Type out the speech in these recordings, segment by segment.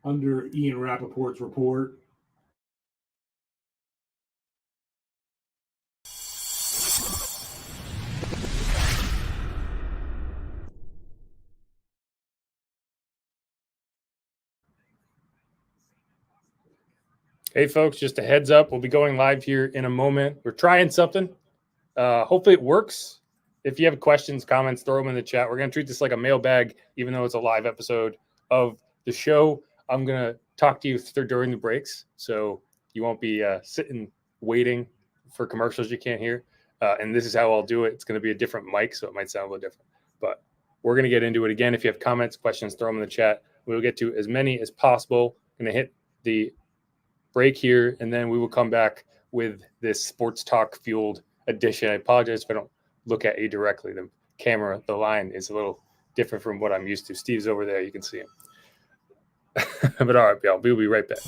under Ian Rappaport's report. Hey, folks, just a heads up. We'll be going live here in a moment. We're trying something. Hopefully it works. If you have questions, comments, throw them in the chat. We're going to treat this like a mailbag, even though it's a live episode of the show. I'm going to talk to you during the breaks, so you won't be sitting waiting for commercials you can't hear. And this is how I'll do it. It's going to be a different mic, so it might sound a little different. But we're going to get into it again. If you have comments, questions, throw them in the chat. We'll get to as many as possible. I'm going to hit the break here, and then we will come back with this sports talk fueled edition. I apologize if I don't look at you directly. The camera, the line is a little different from what I'm used to. Steve's over there. You can see him. But all right, y'all, we'll be right back.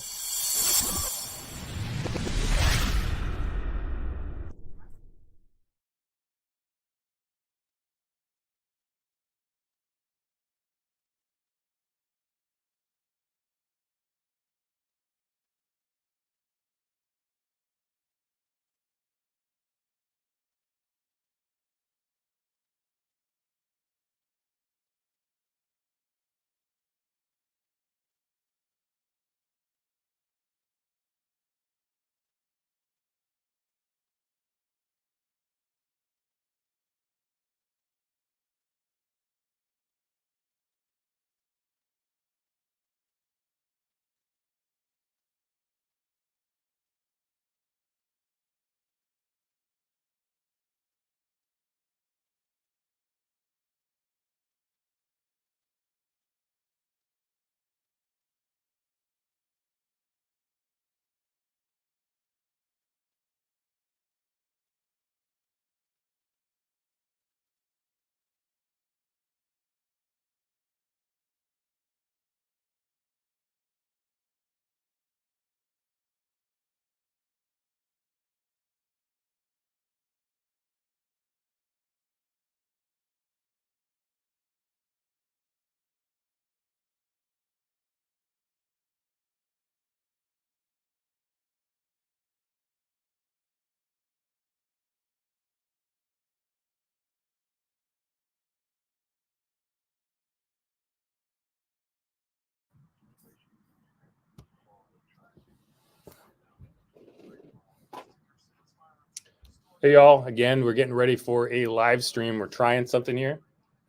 Hey, y'all. Again, we're getting ready for a live stream. We're trying something here.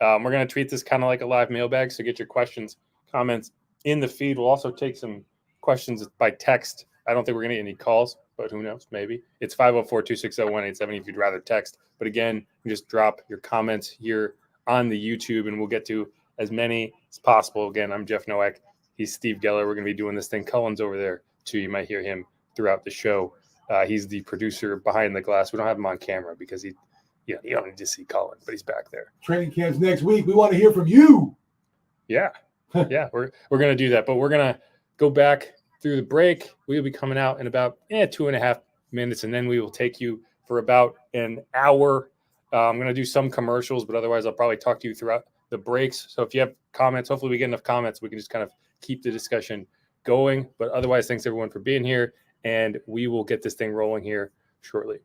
We're going to treat this kind of like a live mailbag, so get your questions, comments in the feed. We'll also take some questions by text. I don't think we're going to get any calls, but who knows? Maybe. It's 504-260-187 if you'd rather text. But again, you just drop your comments here on the YouTube, and we'll get to as many as possible. Again, I'm Jeff Nowak. He's Steve Geller. We're going to be doing this thing. Cullen's over there, too. You might hear him throughout the show. He's the producer behind the glass. We don't have him on camera because you don't need to see Cullen, but he's back there. Training camps next week. We want to hear from you. Yeah. Yeah, we're going to do that. But we're going to go back through the break. We'll be coming out in about 2.5 minutes, and then we will take you for about an hour. I'm going to do some commercials, but otherwise I'll probably talk to you throughout the breaks. So if you have comments, hopefully we get enough comments. We can just kind of keep the discussion going. But otherwise, thanks everyone for being here. And we will get this thing rolling here shortly.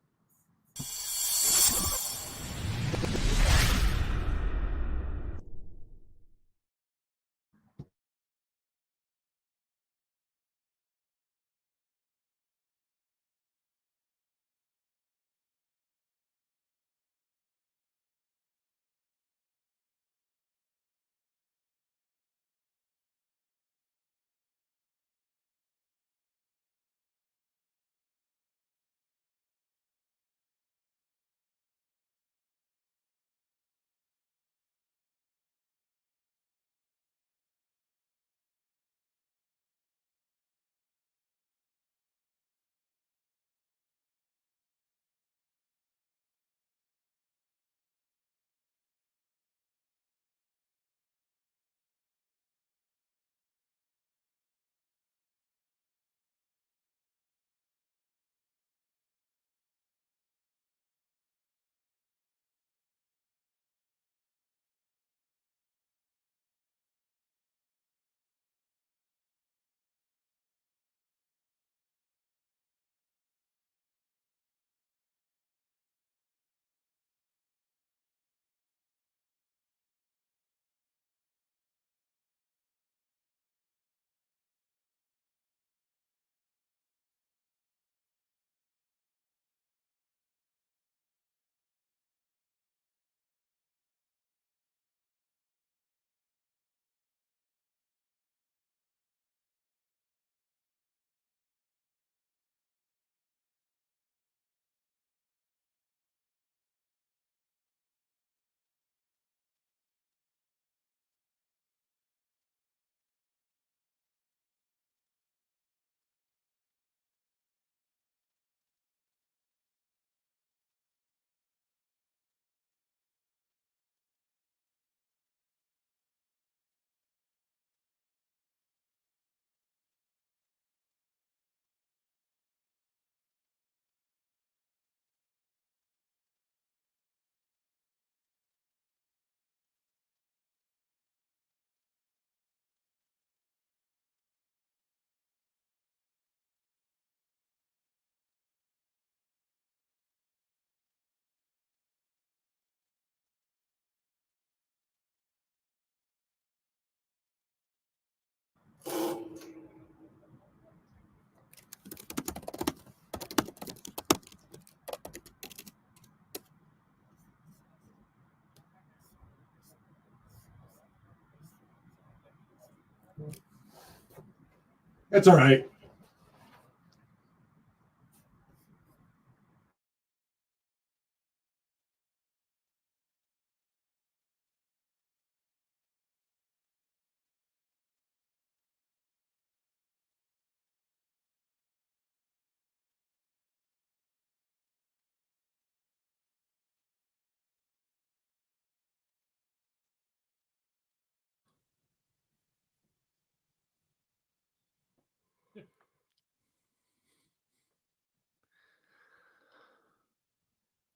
That's all right.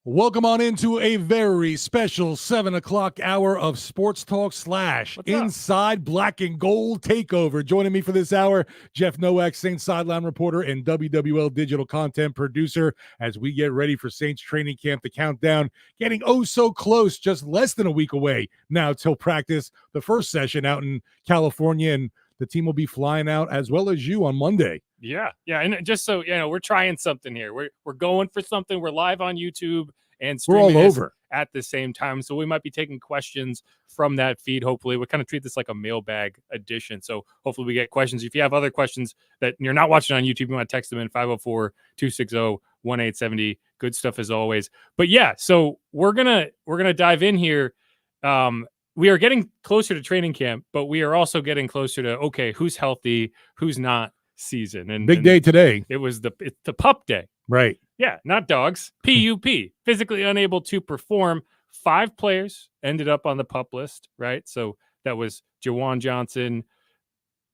Welcome on into a very special 7 o'clock hour of Sports Talk / Inside Black and Gold Takeover. Joining me for this hour, Jeff Nowak, Saints sideline reporter and WWL digital content producer, as we get ready for Saints training camp. The countdown getting oh so close, just less than a week away now till practice, the first session out in California, and the team will be flying out as well as you on Monday. Yeah. And just so you know, we're trying something here. We're going for something. We're live on YouTube and we're all over at the same time. So we might be taking questions from that feed. Hopefully, we kind of treat this like a mailbag edition. So hopefully we get questions. If you have other questions that you're not watching on YouTube, you want to text them in 504-260-1870. Good stuff as always. But yeah, so we're gonna dive in here. We are getting closer to training camp, but we are also getting closer to, okay, who's healthy, who's not season. And big day today. It's the pup day. Right. Yeah, not dogs. PUP, physically unable to perform. 5 players ended up on the pup list, right? So that was Jawan Johnson,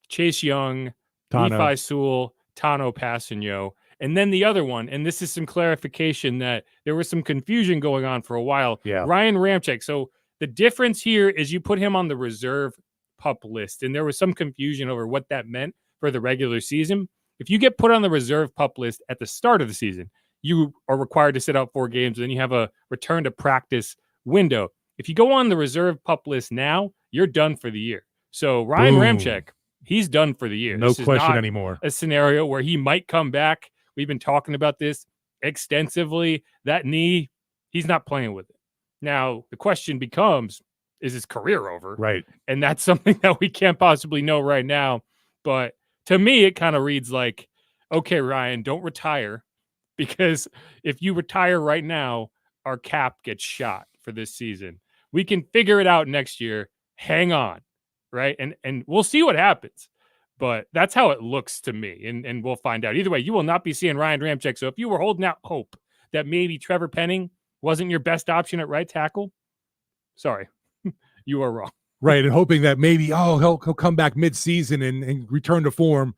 Chase Young, Nephi Sewell, Tano Passanio. And then the other one, and this is some clarification that there was some confusion going on for a while. Yeah. Ryan Ramczyk. So the difference here is you put him on the reserve pup list, and there was some confusion over what that meant for the regular season. If you get put on the reserve pup list at the start of the season, you are required to sit out 4 games, and then you have a return to practice window. If you go on the reserve pup list now, you're done for the year. So Ryan Ramczyk, he's done for the year. No question anymore. A scenario where he might come back. We've been talking about this extensively. That knee, he's not playing with it. Now, the question becomes, is his career over? Right. And that's something that we can't possibly know right now. But to me, it kind of reads like, okay, Ryan, don't retire, because if you retire right now, our cap gets shot for this season. We can figure it out next year. Hang on, right? And we'll see what happens. But that's how it looks to me, and we'll find out. Either way, you will not be seeing Ryan Ramczyk. So if you were holding out hope that maybe Trevor Penning wasn't your best option at right tackle, sorry, you are wrong. Right, and hoping that maybe, he'll come back mid-season and return to form.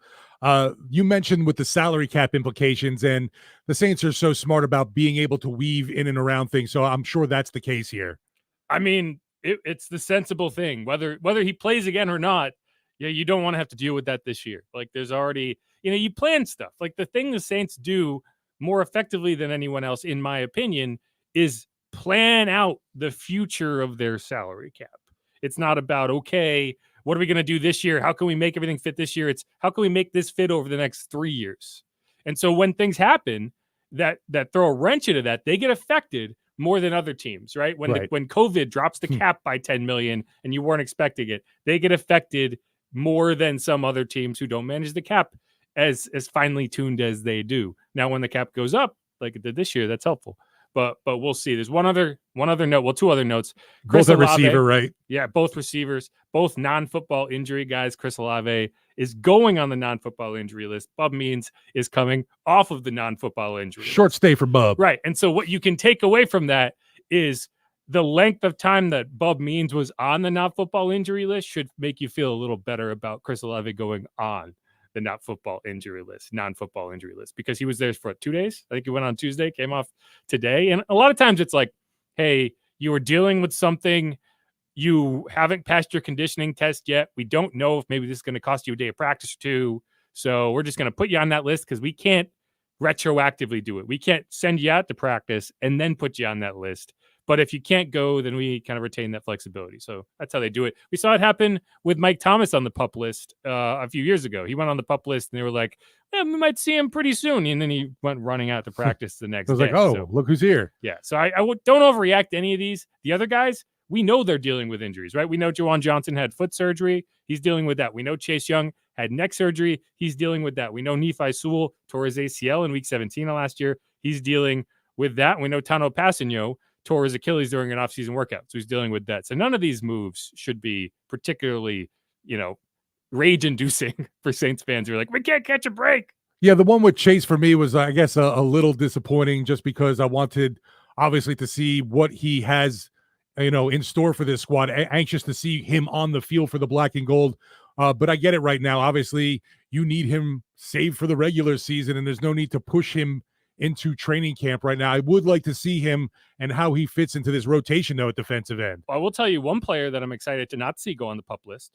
You mentioned with the salary cap implications, and the Saints are so smart about being able to weave in and around things, so I'm sure that's the case here. I mean, it's the sensible thing. Whether he plays again or not, yeah, you don't want to have to deal with that this year. Like, there's already, you plan stuff. Like, the thing the Saints do more effectively than anyone else, in my opinion, is plan out the future of their salary cap. It's not about, okay, what are we going to do this year? How can we make everything fit this year? It's how can we make this fit over the next 3 years? And so when things happen that throw a wrench into that, they get affected more than other teams, right? When COVID drops the cap by 10 million and you weren't expecting it, they get affected more than some other teams who don't manage the cap as finely tuned as they do. Now, when the cap goes up, like it did this year, that's helpful. But we'll see. There's one other note. Well, 2 other notes. Both a receiver, right? Yeah, both receivers, both non-football injury guys. Chris Olave is going on the non-football injury list. Bub Means is coming off of the non-football injury list. Short stay for Bub. Right. And so what you can take away from that is the length of time that Bub Means was on the non-football injury list should make you feel a little better about Chris Olave going on the non-football injury list, because he was there for 2 days. I think he went on Tuesday, came off today. And a lot of times it's like, hey, you were dealing with something. You haven't passed your conditioning test yet. We don't know if maybe this is going to cost you a day of practice or 2. So we're just going to put you on that list because we can't retroactively do it. We can't send you out to practice and then put you on that list. But if you can't go, then we kind of retain that flexibility. So that's how they do it. We saw it happen with Mike Thomas on the PUP list a few years ago. He went on the PUP list and they were like, we might see him pretty soon. And then he went running out to practice the next day. I was like, look who's here. Yeah. So I don't overreact to any of these. The other guys, we know they're dealing with injuries, right? We know Juwan Johnson had foot surgery. He's dealing with that. We know Chase Young had neck surgery. He's dealing with that. We know Nephi Sewell tore his ACL in week 17 of last year. He's dealing with that. We know Tano Passanio tore his Achilles during an offseason workout. So he's dealing with that. So none of these moves should be particularly, rage-inducing for Saints fans who are like, we can't catch a break. Yeah, the one with Chase for me was, I guess, a little disappointing just because I wanted, obviously, to see what he has, in store for this squad. Anxious to see him on the field for the black and gold. But I get it right now. Obviously, you need him saved for the regular season, and there's no need to push him into training camp right now. I would like to see him and how he fits into this rotation, though, at defensive end. Well, I will tell you one player that I'm excited to not see go on the PUP list.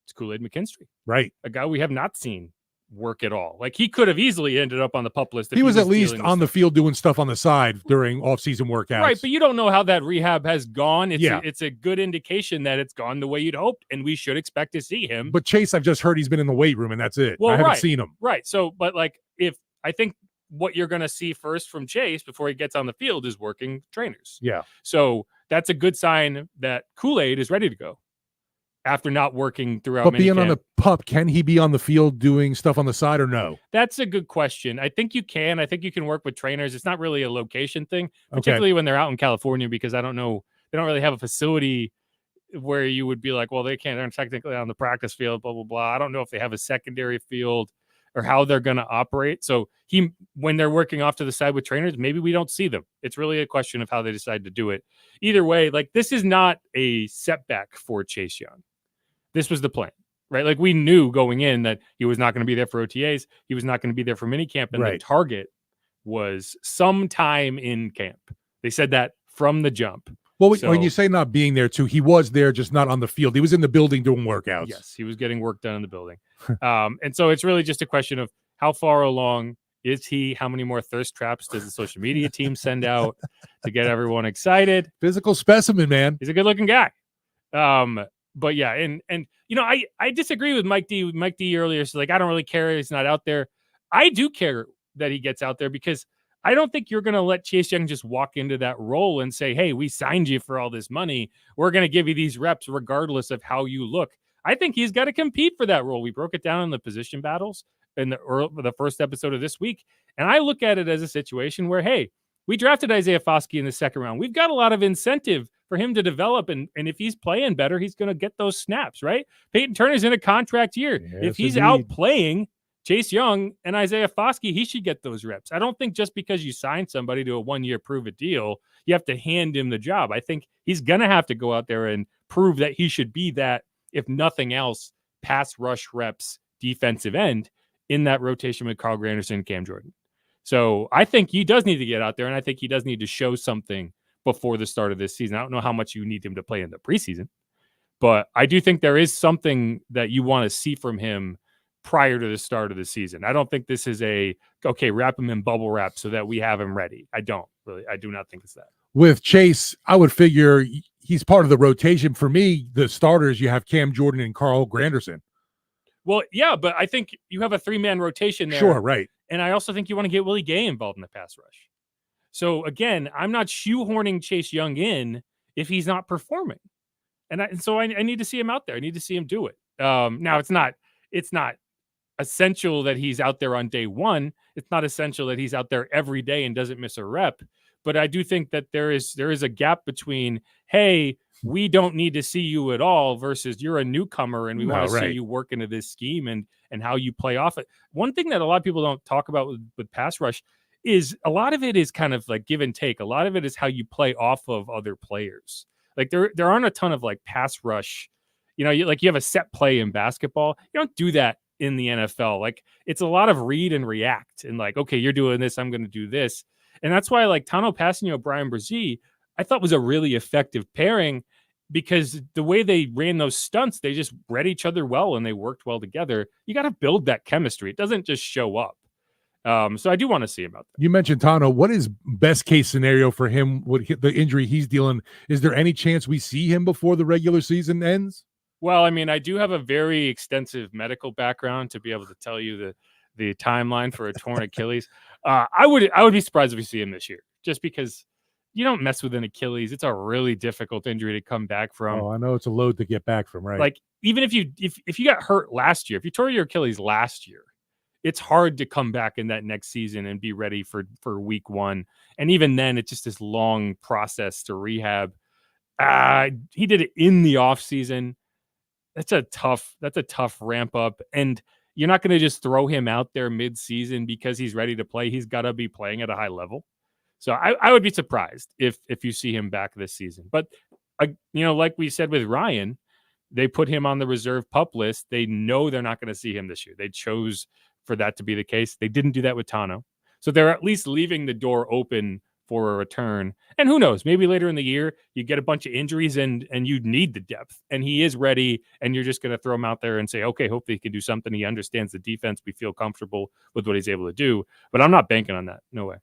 It's Kool-Aid McKinstry. Right. A guy we have not seen work at all. Like, he could have easily ended up on the PUP list. He was at least on the field doing stuff on the side during off-season workouts. Right, but you don't know how that rehab has gone. It's a good indication that it's gone the way you'd hoped, and we should expect to see him. But Chase, I've just heard he's been in the weight room, and that's it. Well, I haven't seen him. Right. So, but I think what you're going to see first from Chase before he gets on the field is working trainers. Yeah. So that's a good sign that Kool-Aid is ready to go after not working throughout. But being on the PUP, can he be on the field doing stuff on the side or no? That's a good question. I think you can. I think you can work with trainers. It's not really a location thing, particularly when they're out in California, because I don't know, they don't really have a facility where you would be like, well, they're technically on the practice field, blah, blah, blah. I don't know if they have a secondary field or how they're going to operate. So when they're working off to the side with trainers, maybe we don't see them. It's really a question of how they decide to do it. Either way, this is not a setback for Chase Young. This was the plan, right? We knew going in that he was not going to be there for OTAs. He was not going to be there for minicamp. And the target was sometime in camp. They said that from the jump. Well, when you say not being there too, he was there, just not on the field. He was in the building doing workouts. Yes, he was getting work done in the building. And so it's really just a question of how far along is he? How many more thirst traps does the social media team send out to get everyone excited? Physical specimen, man. He's a good-looking guy. But yeah, and I disagree with Mike D. Mike D earlier. So I don't really care he's not out there. I do care that he gets out there because I don't think you're going to let Chase Young just walk into that role and say, hey, we signed you for all this money. We're going to give you these reps regardless of how you look. I think he's got to compete for that role. We broke it down in the position battles in the first episode of this week. And I look at it as a situation where, hey, we drafted Isaiah Foskey in the second round. We've got a lot of incentive for him to develop. And if he's playing better, he's going to get those snaps, right? Peyton Turner's in a contract year. Yes, if he's out playing Chase Young and Isaiah Foskey, he should get those reps. I don't think just because you sign somebody to a 1-year prove-it deal, you have to hand him the job. I think he's going to have to go out there and prove that he should be that, if nothing else, pass rush reps defensive end in that rotation with Carl Granderson and Cam Jordan. So I think he does need to get out there, and I think he does need to show something before the start of this season. I don't know how much you need him to play in the preseason, but I do think there is something that you want to see from him prior to the start of the season. I don't think this is wrap him in bubble wrap so that we have him ready. I do not think it's that. With Chase, I would figure he's part of the rotation. For me, the starters, you have Cam Jordan and Carl Granderson. Well, yeah, but I think you have a 3-man rotation there. Sure, right. And I also think you want to get Willie Gay involved in the pass rush. So again, I'm not shoehorning Chase Young in if he's not performing. And so I need to see him out there. I need to see him do it. Now it's not essential that he's out there on day one. It's not essential that he's out there every day and doesn't miss a rep. But I do think that there is a gap between, hey, we don't need to see you at all versus you're a newcomer and we want to see you work into this scheme and how you play off it. One thing that a lot of people don't talk about with pass rush is a lot of it is kind of like give and take. A lot of it is how you play off of other players. Like there aren't a ton of like pass rush, you have a set play in basketball. You don't do that in the NFL. Like it's a lot of read and react and like, okay, you're doing this, I'm going to do this. And that's why like Tano Passanio, Brian Brzee, I thought was a really effective pairing because the way they ran those stunts, they just read each other well and they worked well together. You got to build that chemistry. It doesn't just show up. So I do want to see him out there. You mentioned Tano. What is best case scenario for him with the injury he's dealing? Is there any chance we see him before the regular season ends? Well, I mean, I do have a very extensive medical background to be able to tell you the timeline for a torn Achilles. I would be surprised if we see him this year, just because, you don't mess with an Achilles. It's a really difficult injury to come back from. Oh, I know it's a load to get back from, right? Like, even if you got hurt last year, if you tore your Achilles last year, it's hard to come back in that next season and be ready for week 1. And even then, it's just this long process to rehab. He did it in the off season. That's a tough ramp up. And you're not going to just throw him out there mid-season because he's ready to play. He's got to be playing at a high level. So I would be surprised if you see him back this season. But, like we said with Ryan, they put him on the reserve pup list. They know they're not going to see him this year. They chose for that to be the case. They didn't do that with Tano. So they're at least leaving the door open for a return. And who knows, maybe later in the year, you get a bunch of injuries and you need the depth. And he is ready, and you're just going to throw him out there and say, okay, hopefully he can do something. He understands the defense. We feel comfortable with what he's able to do. But I'm not banking on that. No way.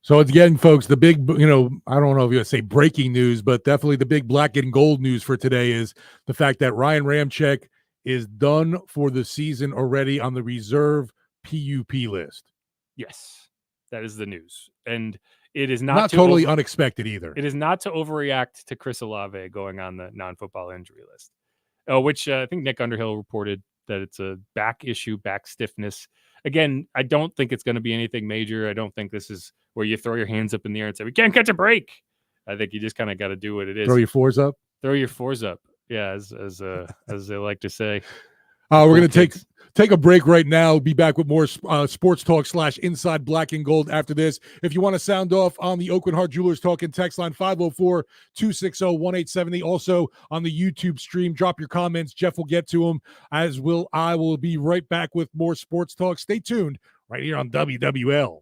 So again, folks, the big, I don't know if you say breaking news, but definitely the big black and gold news for today is the fact that Ryan Ramczyk is done for the season already on the reserve PUP list. Yes, that is the news. And it is not totally unexpected either. It is not to overreact to Chris Olave going on the non-football injury list, which I think Nick Underhill reported that it's a back issue, back stiffness. Again, I don't think it's going to be anything major. I don't think this is where you throw your hands up in the air and say, we can't catch a break. I think you just kind of got to do what it is. Throw your fours up. Throw your fours up. Yeah, as they like to say. We're going to take a break right now. Be back with more Sports Talk / Inside Black and Gold after this. If you want to sound off on the Oakland Heart Jewelers Talking text line, 504-260-1870. Also on the YouTube stream, drop your comments. Jeff will get to them, as will I. Will be right back with more Sports Talk. Stay tuned right here on WWL.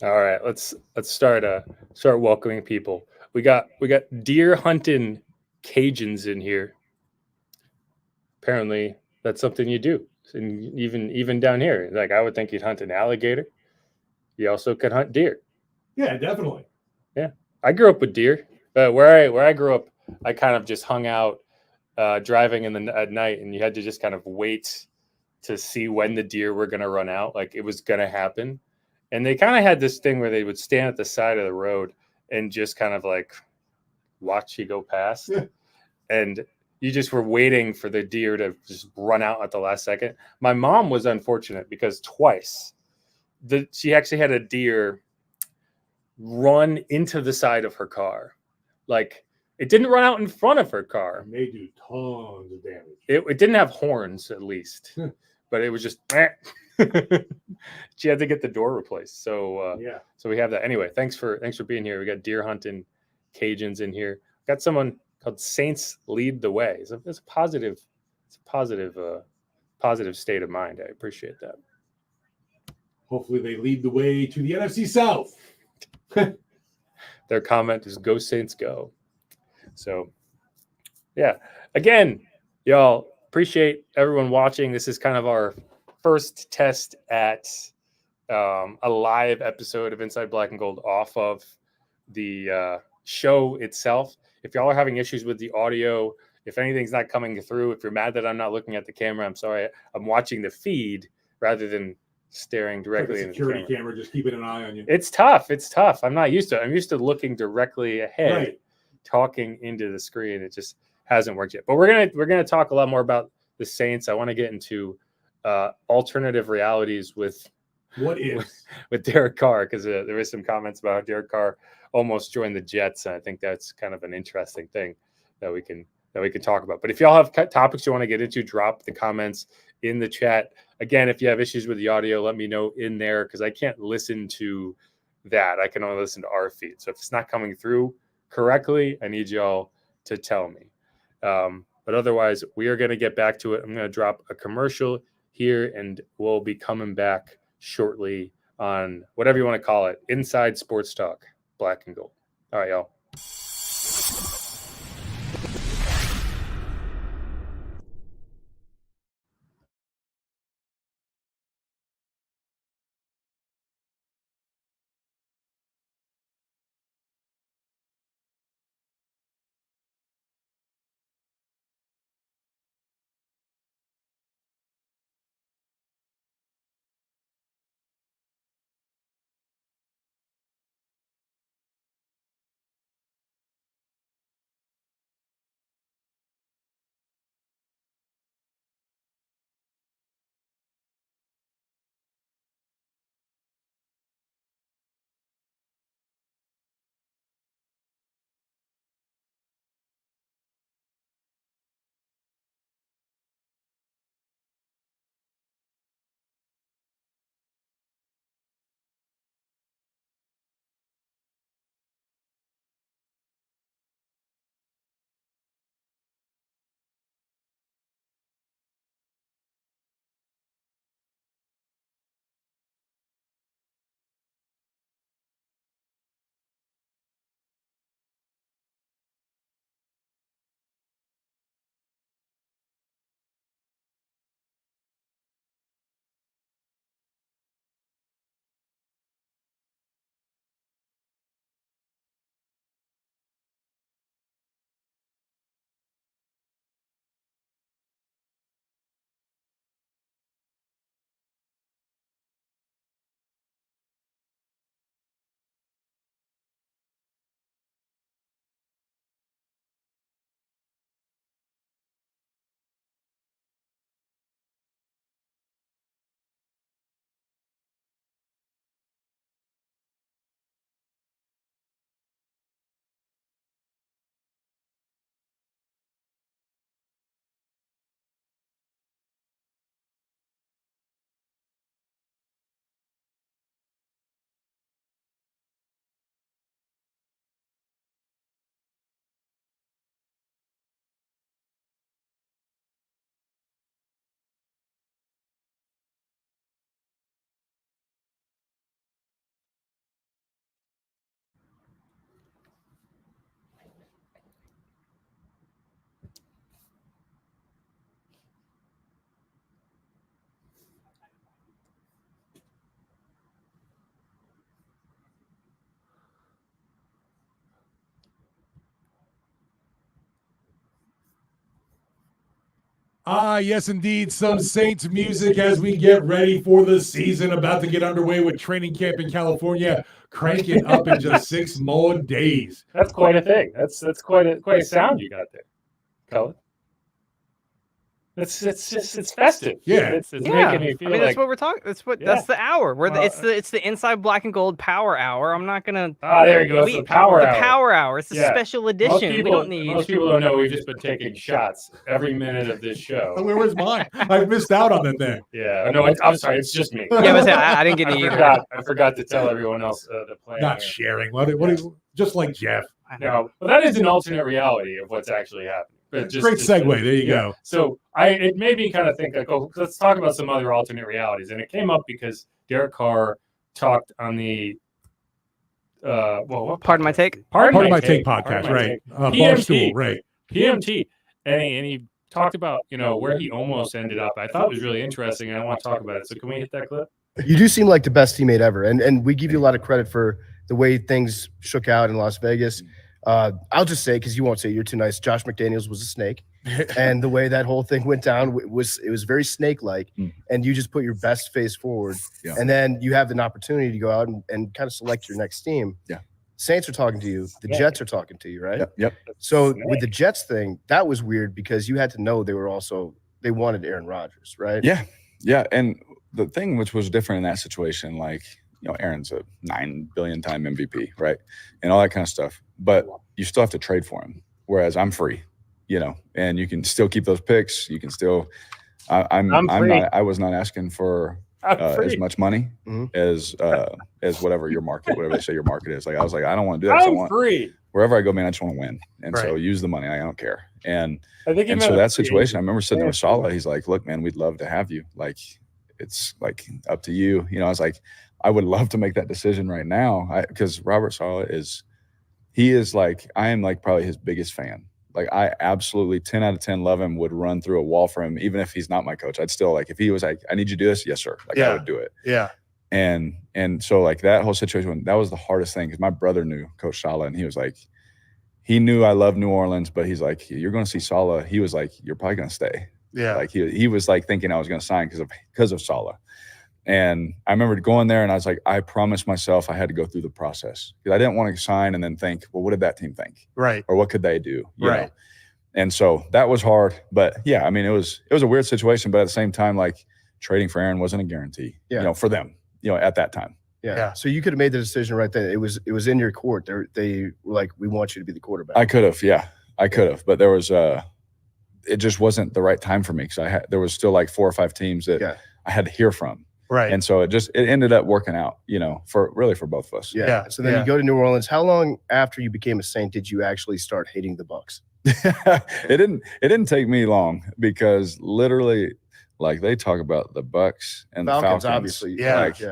All right, let's start welcoming people. We got deer hunting Cajuns in here. Apparently, that's something you do. And even down here, like, I would think you'd hunt an alligator. You also could hunt deer. Yeah, definitely. Yeah, I grew up with deer. Where I grew up, I kind of just hung out driving at night, and you had to just kind of wait to see when the deer were going to run out. Like, it was going to happen. And they kind of had this thing where they would stand at the side of the road and just kind of like watch you go past. Yeah. And you just were waiting for the deer to just run out at the last second. My mom was unfortunate because twice she actually had a deer run into the side of her car. Like, it didn't run out in front of her car. And they do tons of damage. It didn't have horns, at least, but it was just. She had to get the door replaced. So so we have that. Anyway, thanks for being here. We got deer hunting Cajuns in here. Got someone called Saints Lead the Way. It's a positive state of mind. I appreciate that. Hopefully they lead the way to the NFC South. Their comment is "Go Saints, go." So yeah, again, y'all, appreciate everyone watching. This is kind of our first test at a live episode of Inside Black and Gold off of the show itself. If y'all are having issues with the audio, if anything's not coming through, if you're mad that I'm not looking at the camera, I'm sorry. I'm watching the feed rather than staring directly like a security camera, just keeping an eye on you. It's tough. I'm not used to it. I'm used to looking directly ahead, right, talking into the screen. It just hasn't worked yet. But we're gonna talk a lot more about the Saints. I want to get into alternative realities with What is with Derek Carr? Because there was some comments about how Derek Carr almost joined the Jets, and I think that's kind of an interesting thing that we can talk about. But if y'all have topics you want to get into, drop the comments in the chat. Again, if you have issues with the audio, let me know in there, because I can't listen to that. I can only listen to our feed. So if it's not coming through correctly, I need y'all to tell me. But otherwise, we are going to get back to it. I'm going to drop a commercial here, and we'll be coming back shortly on whatever you want to call it, Inside Sports Talk, Black and Gold. All right, y'all. Yes, indeed. Some Saints music as we get ready for the season. About to get underway with training camp in California. Crank it up in just 6 more days. That's quite a thing. That's quite a sound you got there, Cullen. It's festive. Yeah. It's making me feel that's what we're talking. That's the hour. It's the Inside Black and Gold Power Hour. I'm not gonna. There you go. It's the Power Hour. The Power Hour. It's a special edition. Most people don't know we've just been taking shots every minute of this show. Where's mine? I missed out on that thing. Yeah. No, I'm sorry. It's just me. Yeah, but I didn't get it either. I forgot to tell everyone else the plan. Not sharing. What is just like Jeff? No, but that is an alternate reality of what's actually happening. Great segue. There you go. So it made me kind of think, like, oh, let's talk about some other alternate realities. And it came up because Derek Carr talked on the Pardon My Take? Pardon My Take podcast, right? PMT, Barstool, right? PMT. And he talked about, where he almost ended up. I thought it was really interesting, and I want to talk about it. So can we hit that clip? You do seem like the best teammate ever, and we give you a lot of credit for the way things shook out in Las Vegas. I'll just say, because you won't say, you're too nice, Josh McDaniels was a snake. And the way that whole thing went down was very snake-like. And you just put your best face forward. Yeah. And then you have an opportunity to go out and kind of select your next team. Yeah. Saints are talking to you. The Jets are talking to you, right? Yep. So with the Jets thing, that was weird because you had to know they wanted Aaron Rodgers, right? Yeah. Yeah, and the thing which was different in that situation, like, Aaron's a 9 billion time MVP, right? And all that kind of stuff. But you still have to trade for him. Whereas I'm free, and you can still keep those picks. You can still I was not asking for as much money as whatever they say your market is. Like, I was like, I don't want to do that. I'm free. Wherever I go, man, I just want to win. And so use the money. I don't care. And so that situation, I remember sitting there with Saleh. He's like, look, man, we'd love to have you. Like, it's like up to you. I was like, I would love to make that decision right now. Because Robert Saleh I am like probably his biggest fan. Like, I absolutely 10 out of 10 love him, would run through a wall for him, even if he's not my coach. I'd still, like, if he was like, I need you to do this, yes, sir. Like, I would do it. Yeah. And so, like, that whole situation, that was the hardest thing, because my brother knew Coach Saleh, and he was like, he knew I love New Orleans, but he's like, you're going to see Saleh. He was like, you're probably going to stay. Yeah. Like, he was like thinking I was going to sign because of Saleh. And I remember going there, and I was like, I promised myself I had to go through the process, because I didn't want to sign and then think, well, what did that team think? Right. Or what could they do? You right. know? And so that was hard. But yeah, I mean, it was a weird situation, but at the same time, like, trading for Aaron wasn't a guarantee, for them, at that time. Yeah. So you could have made the decision right then. It was in your court. They were like, we want you to be the quarterback. I could have, I could have, but there was it just wasn't the right time for me, because there was still like 4 or 5 teams that I had to hear from. Right. And so it ended up working out, for both of us. Yeah. So then you go to New Orleans. How long after you became a Saint did you actually start hating the Bucs? It didn't take me long, because literally, like, they talk about the Bucs and the Falcons, obviously. Like,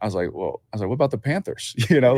I was like, what about the Panthers? But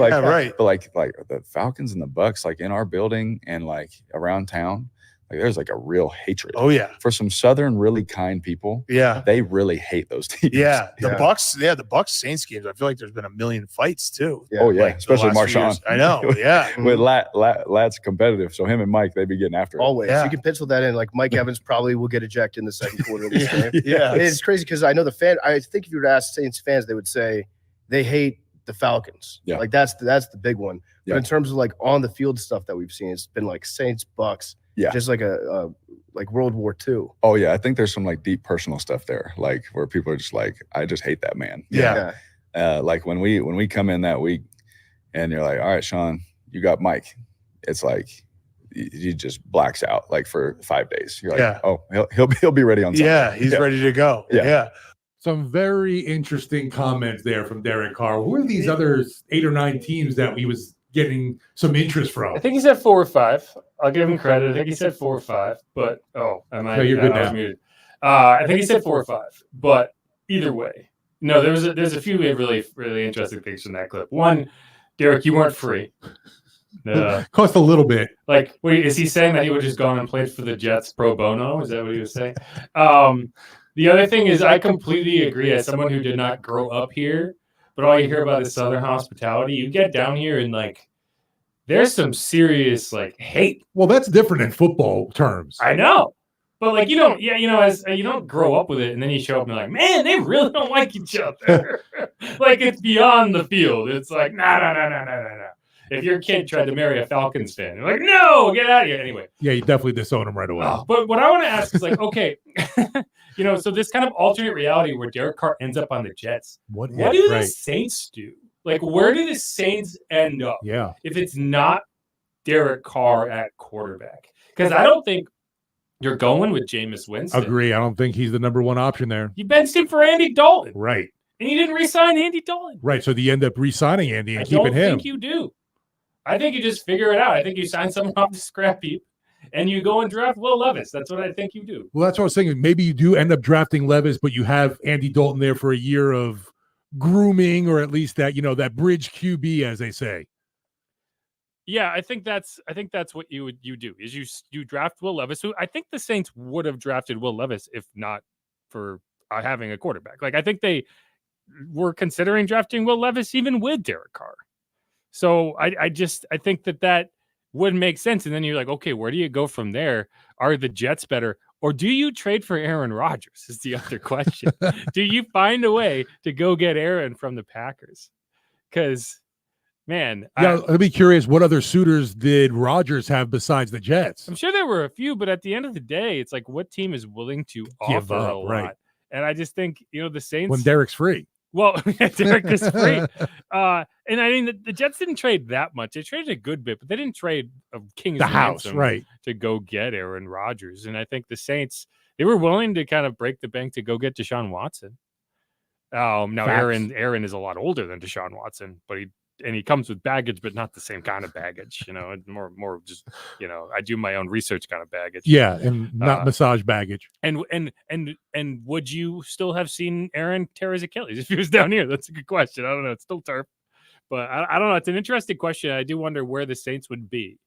like the Falcons and the Bucs, like, in our building and like around town, like, there's like a real hatred. Oh yeah. For some Southern, really kind people. Yeah. They really hate those teams. Yeah. The Bucs, the Bucs Saints games, I feel like there's been a million fights too. Yeah. Oh yeah. Like, especially Marshawn. I know. Yeah. With Lad's competitive. So him and Mike, they'd be getting after it. Always. Yeah. You can pencil that in. Like, Mike Evans probably will get ejected in the second quarter of this game. Yeah. It's crazy, because I know I think if you were to ask Saints fans, they would say they hate the Falcons. Yeah. Like, that's the big one. But in terms of like on the field stuff that we've seen, it's been like Saints, Bucs. Yeah. Just like a like World War II. Oh yeah. I think there's some like deep personal stuff there, like, where people are just like, I just hate that man. Yeah. Like when we come in that week and you're like, all right, Sean, you got Mike. It's like, he just blacks out like for 5 days. You're like, oh, he'll be ready on Sunday. Yeah. He's ready to go. Yeah. Some very interesting comments there from Derek Carr. Who are these other 8 or 9 teams that he was getting some interest from? I think he said 4 or 5. I'll give him credit. I think he said 4 or 5. But no, you're good now. Muted. I think he said 4 or 5. But either way, no. There's a few really really interesting things from that clip. One, Derek, you weren't free. Cost a little bit. Like, wait, is he saying that he would just gone and played for the Jets pro bono? Is that what he was saying? The other thing is, I completely agree. As someone who did not grow up here, but all you hear about is Southern hospitality. You get down here and like, there's some serious like hate. Well, that's different in football terms. I know, but like, you don't grow up with it, and then you show up and you're like, man, they really don't like each other. Like, it's beyond the field. It's like, no. If your kid tried to marry a Falcons fan, you're like, no, get out of here. Anyway. Yeah, you definitely disown him right away. But what I want to ask is like, okay, so this kind of alternate reality where Derek Carr ends up on the Jets. What do the Saints do? Like, where do the Saints end up? Yeah. If it's not Derek Carr at quarterback? Because I don't think you're going with Jameis Winston. Agree. I don't think he's the number one option there. You benched him for Andy Dalton. Right. And you didn't re-sign Andy Dalton. Right. So you end up re-signing Andy and keeping him. I don't think you do. I think you just figure it out. I think you sign someone off the scrap heap and you go and draft Will Levis. That's what I think you do. Well, that's what I was saying. Maybe you do end up drafting Levis, but you have Andy Dalton there for a year of grooming, or at least that, that bridge QB, as they say. Yeah, I think that's what you do is you draft Will Levis, who I think the Saints would have drafted Will Levis if not for having a quarterback. Like, I think they were considering drafting Will Levis even with Derek Carr. So I think that would make sense. And then you're like, okay, where do you go from there? Are the Jets better? Or do you trade for Aaron Rodgers is the other question. Do you find a way to go get Aaron from the Packers? Because, man. I'd be curious, what other suitors did Rodgers have besides the Jets? I'm sure there were a few, but at the end of the day, it's like, what team is willing to offer a lot? And I just think, the Saints, when Derek's free. Well, Derek is free. And I mean, the Jets didn't trade that much. They traded a good bit, but they didn't trade a king's ransom right, to go get Aaron Rodgers. And I think the Saints, they were willing to kind of break the bank to go get Deshaun Watson. Now Facts. Aaron is a lot older than Deshaun Watson, but he comes with baggage, but not the same kind of baggage. More just I do my own research kind of baggage. Yeah, and not massage baggage. And would you still have seen Aaron tear his Achilles if he was down here? That's a good question. I don't know. It's still turf, but I don't know. It's an interesting question. I do wonder where the Saints would be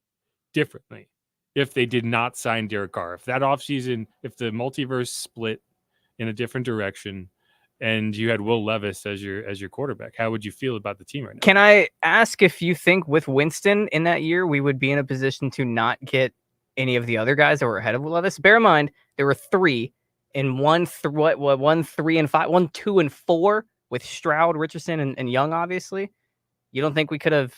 differently if they did not sign Derek Carr. If that offseason, if the multiverse split in a different direction, and you had Will Levis as your quarterback, how would you feel about the team right now? Can I ask if you think with Winston in that year, we would be in a position to not get any of the other guys that were ahead of Will Levis? Bear in mind, there were 3 in 1, 3 and 5, 1, 2 and 4 with Stroud, Richardson, and Young, obviously. You don't think we could have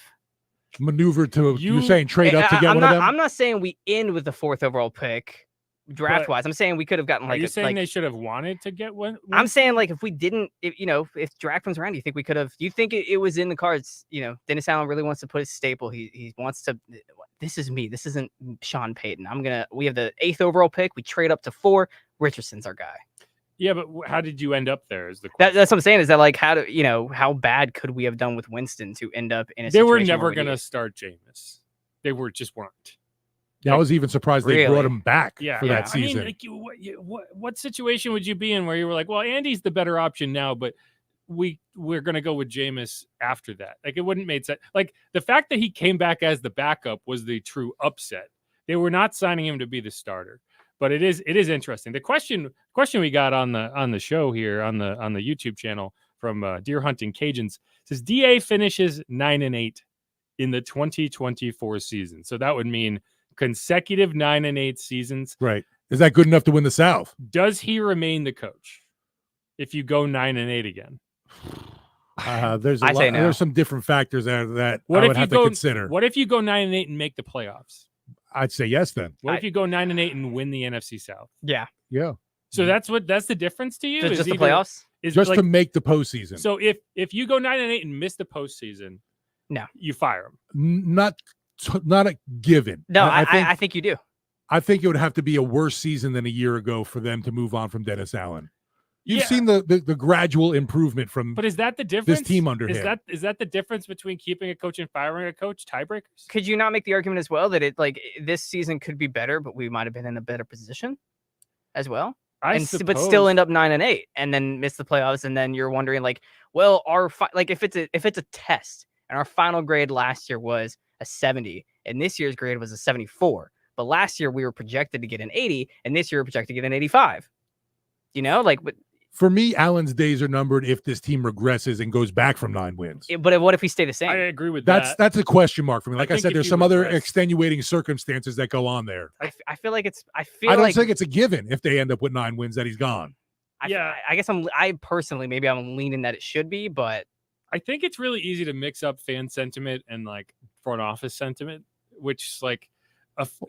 maneuvered to, you're saying trade up to get one of them? I'm not saying we end with the 4th overall pick. Draft wise, I'm saying we could have gotten Are you saying they should have wanted to get one? I'm saying if we didn't, if draft comes around, do you think we could have? Do you think it was in the cards? Dennis Allen really wants to put his staple. He wants to. This is me. This isn't Sean Payton. We have the 8th overall pick. We trade up to 4. Richardson's our guy. Yeah, but how did you end up there? Is the question. That's what I'm saying. Is that how bad could we have done with Winston to end up in a? They were never going to start Jameis. They just weren't. I was even surprised they brought him back for that season. I mean, what situation would you be in where you were like, well, Andy's the better option now, but we're going to go with Jameis after that? It wouldn't make sense. The fact that he came back as the backup was the true upset. They were not signing him to be the starter, but it is interesting. The question we got on the show here on the YouTube channel from Deer Hunting Cajuns says DA finishes 9-8 in the 2024 season. So that would mean consecutive 9-8 seasons. Right. Is that good enough to win the South? Does he remain the coach if you go 9-8 again? There's some different factors there that I would have to consider. What if you go 9-8 and make the playoffs? I'd say yes then. What if you go 9-8 and win the NFC South? Yeah. So that's the difference to you? Just the playoffs? Just to make the postseason. So if you go 9-8 and miss the postseason, no, you fire him. Not a given. No, I think you do. I think it would have to be a worse season than a year ago for them to move on from Dennis Allen. You've seen the gradual improvement from. But is that the difference? This team under him. Is that the difference between keeping a coach and firing a coach? Tiebreakers? Could you not make the argument as well that this season could be better, but we might have been in a better position as well? But still end up 9-8 and then miss the playoffs, and then you're wondering if it's a test and our final grade last year was a 70 and this year's grade was a 74, but last year we were projected to get an 80 and this year we're projected to get an 85. But for me, Allen's days are numbered if this team regresses and goes back from 9 wins. But what if we stay the same? I agree with that. That's a question mark for me. Like I said, there's some other extenuating circumstances that go on there. I feel like I don't think it's a given if they end up with 9 wins that he's gone. I guess I personally, maybe I'm leaning that it should be, but I think it's really easy to mix up fan sentiment and front office sentiment, which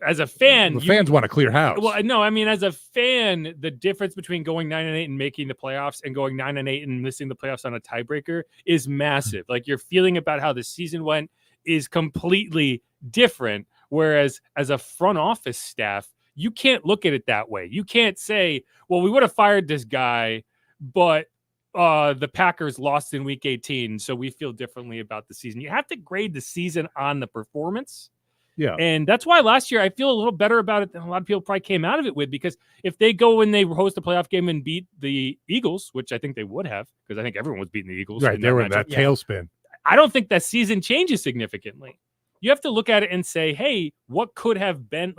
as a fan, fans want a clear house. Well, no, I mean, as a fan, the difference between going 9-8 and making the playoffs and going 9-8 and missing the playoffs on a tiebreaker is massive. Your feeling about how the season went is completely different. Whereas as a front office staff, you can't look at it that way. You can't say, well, we would have fired this guy, but the Packers lost in week 18, so we feel differently about the season. You have to grade the season on the performance. Yeah. And that's why last year I feel a little better about it than a lot of people probably came out of it with, because if they go and they host a playoff game and beat the Eagles, which I think they would have, because I think everyone was beating the Eagles. Right. They were in that tailspin. I don't think that season changes significantly. You have to look at it and say, hey, what could have been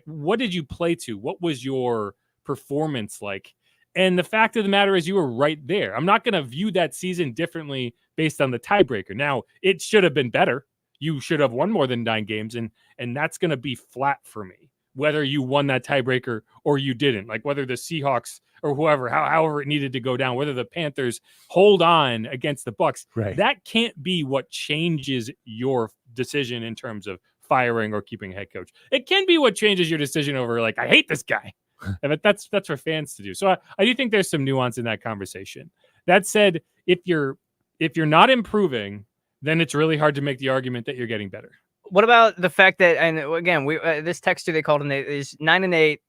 what did you play to? What was your performance like? And the fact of the matter is you were right there. I'm not going to view that season differently based on the tiebreaker. Now, it should have been better. You should have won more than 9 games, and that's going to be flat for me, whether you won that tiebreaker or you didn't. Whether the Seahawks or whoever, however it needed to go down, whether the Panthers hold on against the Bucks, right. That can't be what changes your decision in terms of firing or keeping a head coach. It can be what changes your decision over, I hate this guy. And that's for fans to do. So I do think there's some nuance in that conversation. That said, if you're not improving, then it's really hard to make the argument that you're getting better. What about the fact that, and again, we this texter they called in is 9-8,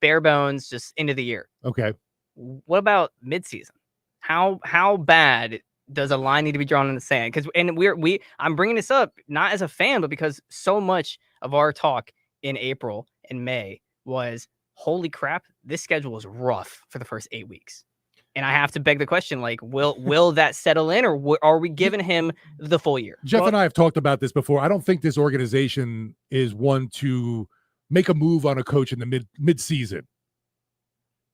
bare bones, just end of the year. Okay. What about midseason? How bad does a line need to be drawn in the sand? Because I'm bringing this up not as a fan, but because so much of our talk in April and May was, holy crap, this schedule is rough for the first 8 weeks. And I have to beg the question, like, will that settle in, or are we giving him the full year? Jeff and I have talked about this before. I don't think this organization is one to make a move on a coach in the mid-season.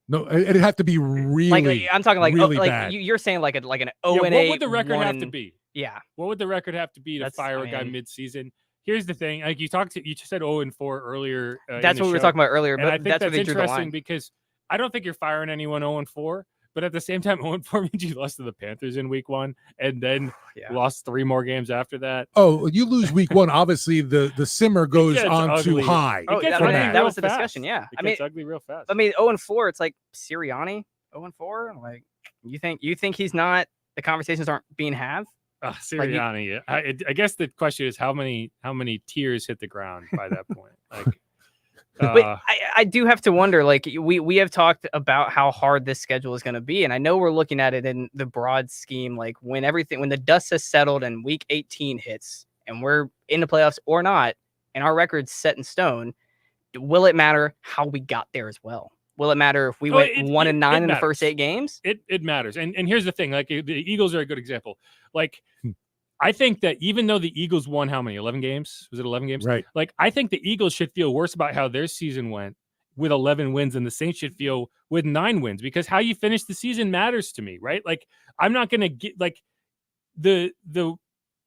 No, it'd have to be really. Like I'm talking like really like bad. you're saying like an 0-8. What would the record have to be? Yeah. What would the record have to be to fire a guy mid-season? Here's the thing: like you said 0-4 earlier. That's what we were talking about earlier. But I think that's where they drew the interesting line. because I don't think you're firing anyone 0-4. But at the same time, 0-4 means you lost to the Panthers in week 1 and then lost 3 more games after that. Oh, you lose week 1. Obviously, the simmer goes on too high. Oh, that was the discussion. Yeah. It gets ugly real fast. I mean, 0-4, it's like Sirianni, 0-4. Like, you think he's not, the conversations aren't being had? Sirianni. Like I guess the question is how many tears hit the ground by that point? Like, but I do have to wonder, like we have talked about how hard this schedule is going to be. And I know we're looking at it in the broad scheme, like when the dust has settled and week 18 hits and we're in the playoffs or not, and our record's set in stone, will it matter how we got there as well? Will it matter if we went 1-9 in the first 8 games? It matters. And here's the thing, like the Eagles are a good example. Like, I think that even though the Eagles won how many? 11 games? Was it 11 games? Right. Like, I think the Eagles should feel worse about how their season went with 11 wins than the Saints should feel with 9 wins, because how you finish the season matters to me, right? Like, I'm not going to get like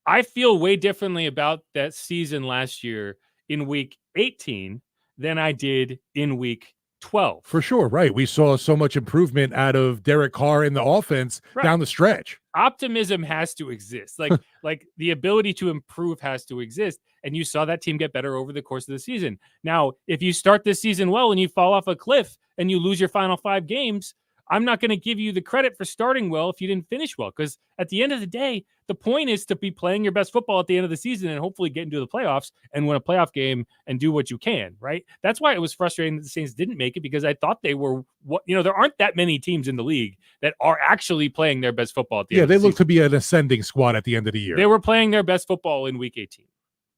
I feel way differently about that season last year in week 18 than I did in week 12. For sure, right. We saw so much improvement out of Derek Carr in the offense down the stretch. Optimism has to exist. Like the ability to improve has to exist. And you saw that team get better over the course of the season. Now, if you start this season well and you fall off a cliff and you lose your final 5 games, I'm not going to give you the credit for starting well if you didn't finish well, because at the end of the day, the point is to be playing your best football at the end of the season and hopefully get into the playoffs and win a playoff game and do what you can, right? That's why it was frustrating that the Saints didn't make it, because I thought they were, there aren't that many teams in the league that are actually playing their best football at the end of the season. Yeah, they look to be an ascending squad at the end of the year. They were playing their best football in week 18.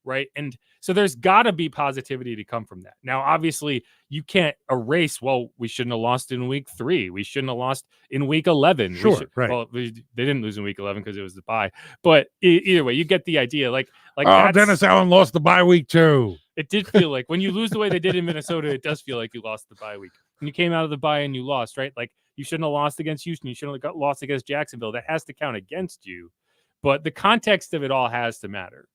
Right. And so there's got to be positivity to come from that. Now, obviously, you can't erase, well, we shouldn't have lost in week 3. We shouldn't have lost in week 11. Sure. Right. Well, they didn't lose in week 11 because it was the bye. But either way, you get the idea. Like Dennis Allen lost the bye week too. It did feel like when you lose the way they did in Minnesota, it does feel like you lost the bye week. When you came out of the bye and you lost, right? Like you shouldn't have lost against Houston. You shouldn't have got lost against Jacksonville. That has to count against you. But the context of it all has to matter.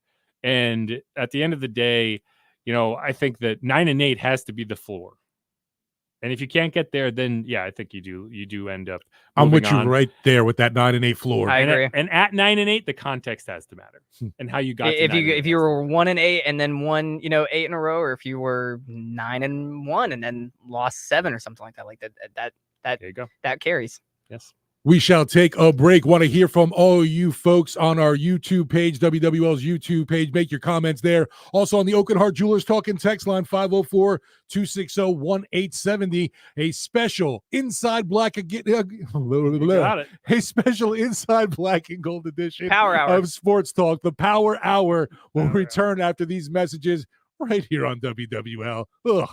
And at the end of the day, I think that 9-8 has to be the floor. And if you can't get there, then I think you do end up. I'm with you right there with that 9-8 floor. I agree. And at 9-8, the context has to matter and how you got. If you were 1-8 and then won 8 in a row, or if you were 9-1 and then lost 7 or something like that, that there you go. That carries. Yes. We shall take a break. Want to hear from all you folks on our YouTube page, WWL's YouTube page. Make your comments there. Also on the Oak and Heart Jewelers Talking text line, 504-260-1870. A special Inside Black a special Inside Black and Gold edition Power Hour of Sports Talk. The Power Hour will return after these messages right here on WWL. Ugh.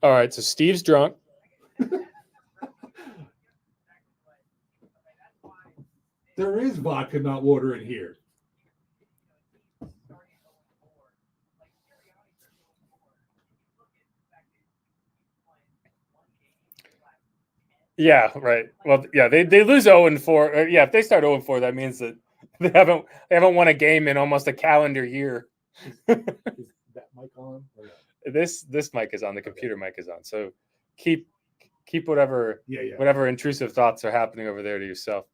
All right, so Steve's drunk. There is vodka, not water in here. Yeah, right. Well, yeah, they lose 0-4. If they start 0-4, that means that they haven't won a game in almost a calendar year. Is that mic on? Or This mic is on. The computer mic is on. So keep whatever whatever intrusive thoughts are happening over there to yourself.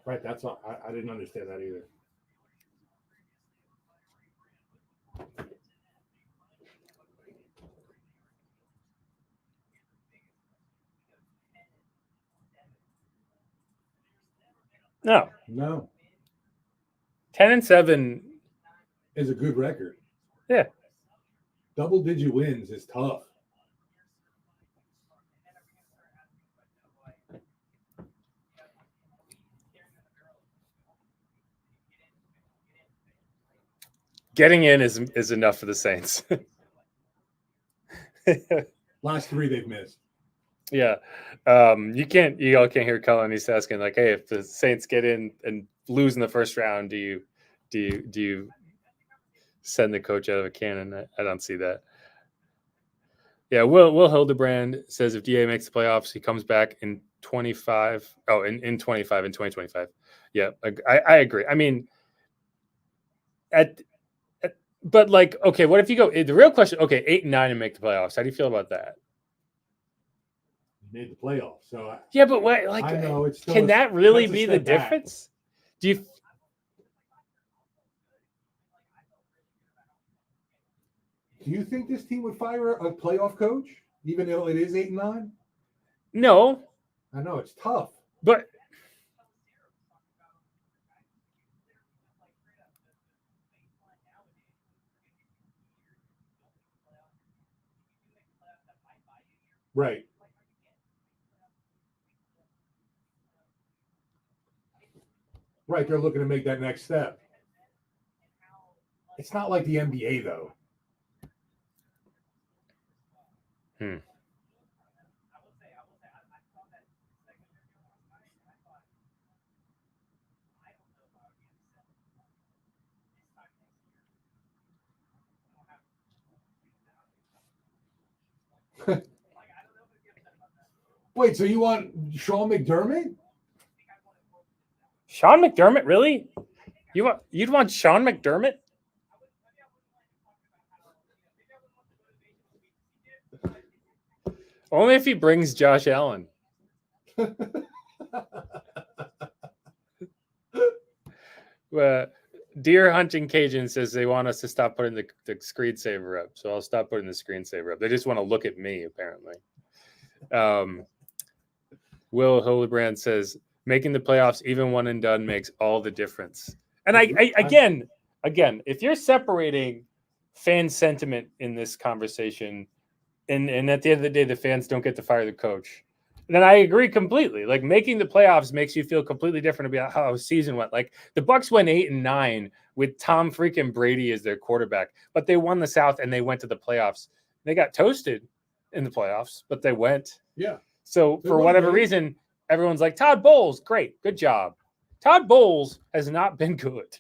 Right. That's what I didn't understand that either. No. 10-7 is a good record. Yeah. Double-digit wins is tough. Getting in is enough for the Saints. Last 3 they've missed. Yeah. You all can't hear Cullen. He's asking like, hey, if the Saints get in and lose in the first round, do you send the coach out of a cannon? I don't see that. Yeah, Will Hildebrand says if DA makes the playoffs, he comes back in 25. Oh, in 2025. Yeah, I agree. I mean, but like, okay, what if you go? The real question, okay, 8-9 and make the playoffs. How do you feel about that? Made the playoffs, so yeah, but what? Like, I know it's can that really be the difference? Do you think this team would fire a playoff coach, even though it is 8-9? No, I know it's tough, but right. Right, they're looking to make that next step. It's not like the NBA, though. Wait, so you want Sean McDermott? Sean McDermott, really? You'd want Sean McDermott? Only if he brings Josh Allen. Deer Hunting Cajun says they want us to stop putting the screensaver up, so I'll stop putting the screensaver up. They just want to look at me, apparently. Will Hildebrand says making the playoffs even one and done makes all the difference. And I again, if you're separating fan sentiment in this conversation, and at the end of the day, the fans don't get to fire the coach, then I agree completely. Like making the playoffs makes you feel completely different about how a season went. Like the Bucs went 8-9 with Tom freaking Brady as their quarterback, but they won the South and they went to the playoffs. They got toasted in the playoffs, but they went. Yeah. So for whatever reason, everyone's like, Todd Bowles, great, good job. Todd Bowles has not been good.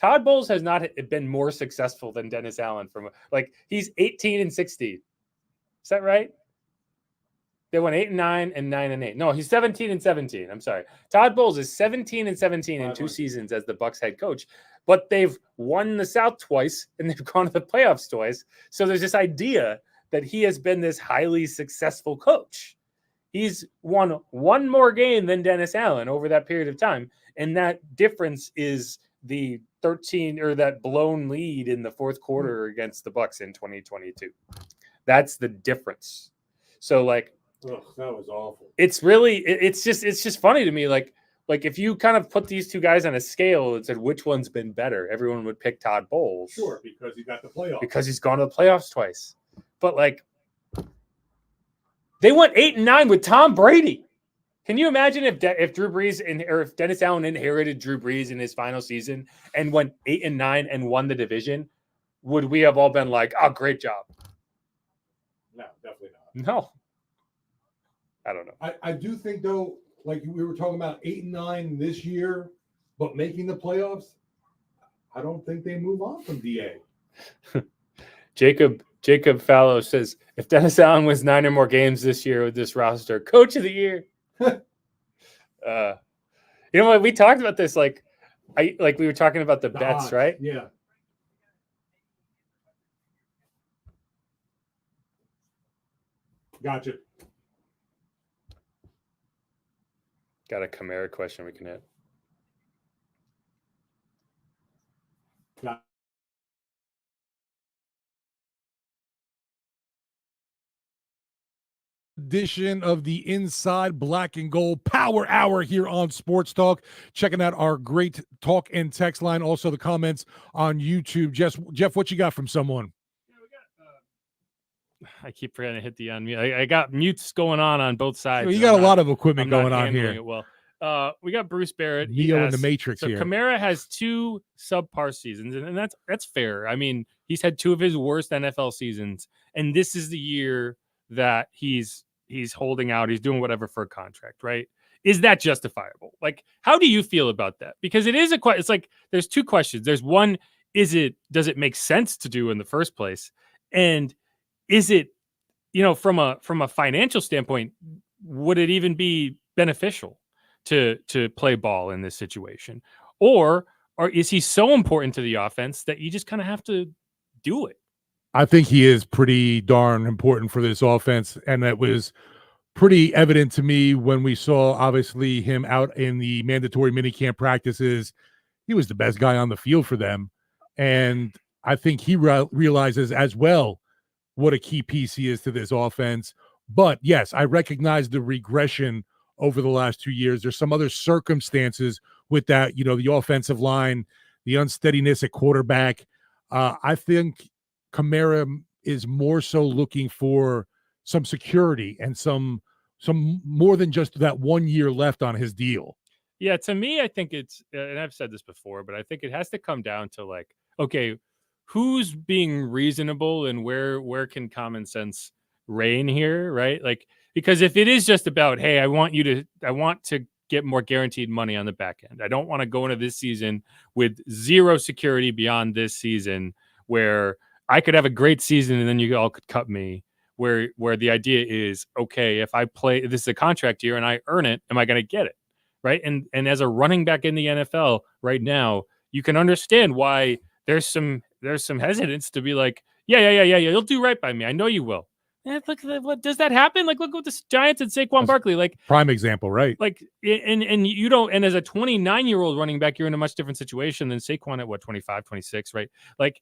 Todd Bowles has not been more successful than Dennis Allen. He's 18-16. Is that right? They went 8-9 and 9-8. No, he's 17-17. I'm sorry. Todd Bowles is 17-17 in 2 seasons as the Bucs head coach, but they've won the South twice and they've gone to the playoffs twice. So there's this idea that he has been this highly successful coach. He's won one more game than Dennis Allen over that period of time, and that difference is the 13 or that blown lead in the fourth quarter against the Bucs in 2022. That's the difference. So like, ugh, that was awful. It's just funny to me. Like if you kind of put these two guys on a scale and said which one's been better, everyone would pick Todd Bowles. Sure, because he got the playoffs. Because he's gone to the playoffs twice. But like, they went 8-9 with Tom Brady. Can you imagine if Drew Brees or if Dennis Allen inherited Drew Brees in his final season and went 8-9 and won the division? Would we have all been like, "Oh, great job"? No, definitely not. No, I don't know. I do think though, like we were talking about 8-9 this year, but making the playoffs, I don't think they move on from DA. Jacob Fallow says, if Dennis Allen wins 9 or more games this year with this roster, coach of the year. You know what? We talked about this. We were talking about the bets, odds, right? Yeah. Gotcha. Got a Chimera question we can hit. edition of the Inside Black and Gold Power Hour here on Sports Talk. Checking out our great talk and text line, also the comments on YouTube. Jeff, what you got from someone? I keep forgetting to hit the unmute. I got mutes going on both sides. You got a lot of equipment going on here. Well, we got Bruce Barrett. Neo in the Matrix so here. Kamara has 2 subpar seasons, and that's fair. I mean, he's had 2 of his worst NFL seasons, and this is the year that he's holding out. He's doing whatever for a contract, right? Is that justifiable? Like, how do you feel about that? Because it is it's like there's 2 questions. There's one, does it make sense to do in the first place? And is it, from a financial standpoint, would it even be beneficial to play ball in this situation? Or is he so important to the offense that you just kind of have to do it? I think he is pretty darn important for this offense, and that was pretty evident to me when we saw, obviously, him out in the mandatory minicamp practices. He was the best guy on the field for them, and I think he realizes as well what a key piece he is to this offense. But, yes, I recognize the regression over the last 2 years. There's some other circumstances with that, the offensive line, the unsteadiness at quarterback. I think Kamara is more so looking for some security and some more than just that 1 year left on his deal. Yeah, to me, I think it's, and I've said this before, but I think it has to come down to like, okay, who's being reasonable and where can common sense reign here, right? Like, because if it is just about, hey, I want to get more guaranteed money on the back end. I don't want to go into this season with 0 security beyond this season, where I could have a great season and then you all could cut me. Where the idea is, okay, if I play, this is a contract year and I earn it, am I going to get it? Right. And as a running back in the NFL right now, you can understand why there's some hesitance to be like, yeah, you'll do right by me. I know you will. Look, what does that happen? Like, look at the Giants and Saquon Barkley, like prime example, right? Like, and you don't, and as a 29-year-old running back, you're in a much different situation than Saquon at 25, 26, right? Like,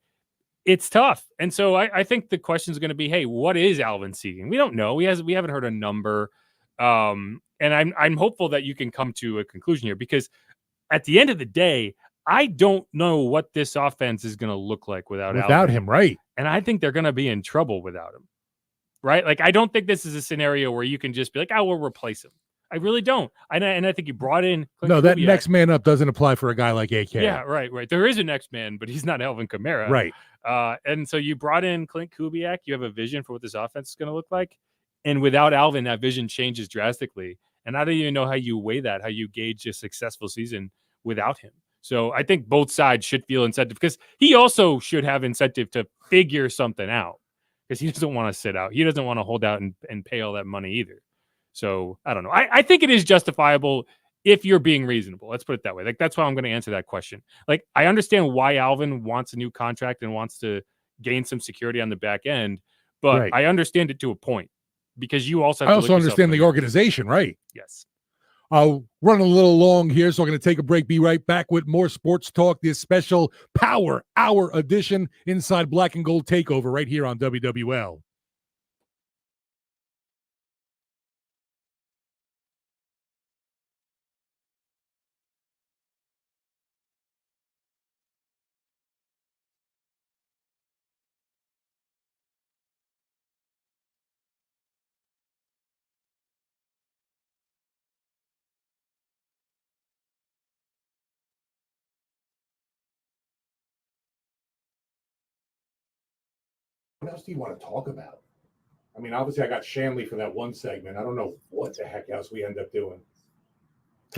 it's tough. And so I think the question is going to be, hey, what is Alvin seeking? We don't know. We haven't heard a number. And I'm hopeful that you can come to a conclusion here, because at the end of the day, I don't know what this offense is going to look like without Alvin. Him, right? And I think they're going to be in trouble without him, right? Like, I don't think this is a scenario where you can just be like, oh, we'll replace him. I really don't. And I think you brought in Clint Kubiak. That next man up doesn't apply for a guy like AK. Yeah, right. There is a next man, but he's not Alvin Kamara. Right. And so you brought in Clint Kubiak. You have a vision for what this offense is going to look like. And without Alvin, that vision changes drastically. And I don't even know how you weigh that, how you gauge a successful season without him. So I think both sides should feel incentive, because he also should have incentive to figure something out, because he doesn't want to sit out. He doesn't want to hold out and pay all that money either. So I don't know. I think it is justifiable if you're being reasonable. Let's put it that way. Like, that's why I'm going to answer that question. Like, I understand why Alvin wants a new contract and wants to gain some security on the back end, but right. I understand it to a point, because you also have I also understand the organization, right? Yes. I'll run a little long here, so I'm going to take a break. Be right back with more Sports Talk, this special Power Hour edition, Inside Black and Gold Takeover, right here on WWL. What else do you want to talk about? I mean, obviously, I got Shanley for that one segment. I don't know what the heck else we end up doing.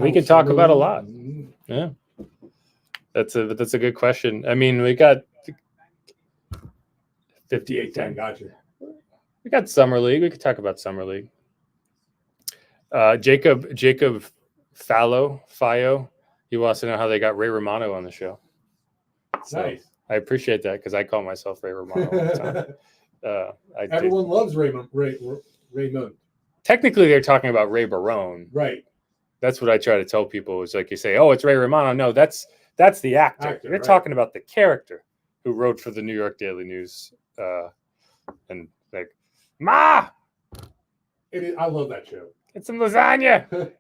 We can talk about a lot. Yeah, that's a good question. I mean, we got 58-10. Gotcha. We got Summer League. We could talk about Summer League. Jacob Fio. He wants to know how they got Ray Romano on the show. So, nice. I appreciate that, because I call myself Ray Romano all the time. Everyone loves Raymond. Technically, they're talking about Ray Barone. Right. That's what I try to tell people. It's like, you say, oh, it's Ray Romano. No, that's the actor. They're right. Talking about the character who wrote for the New York Daily News. And like, Ma! I love that show. Get some lasagna.